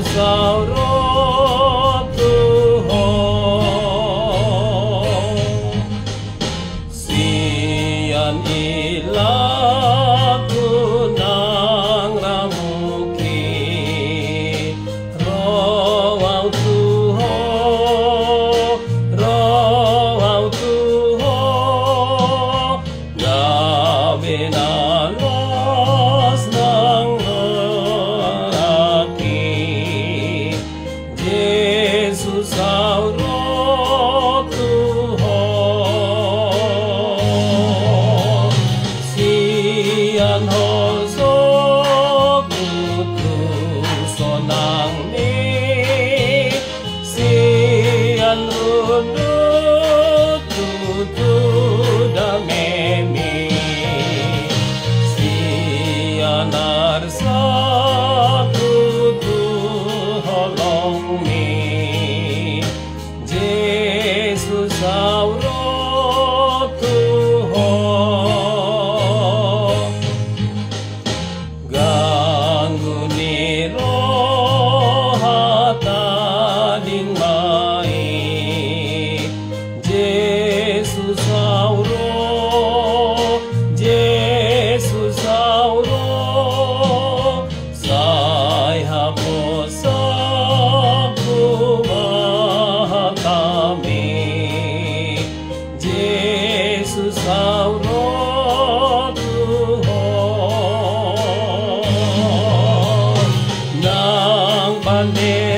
Sauro Tuhan sian ilaku nang ramuki rawau Tuhan gawe nalos nang Yesus Sauro Tuhan sian hoso kutu sonang ni sian lunut kutu damemi sian arsa kutu holong mi Yesus Sauro Tuhan ganggu ni rohata ding mai Yesus Sauro sai hapos Yesus Sauro Tuhan nang pandai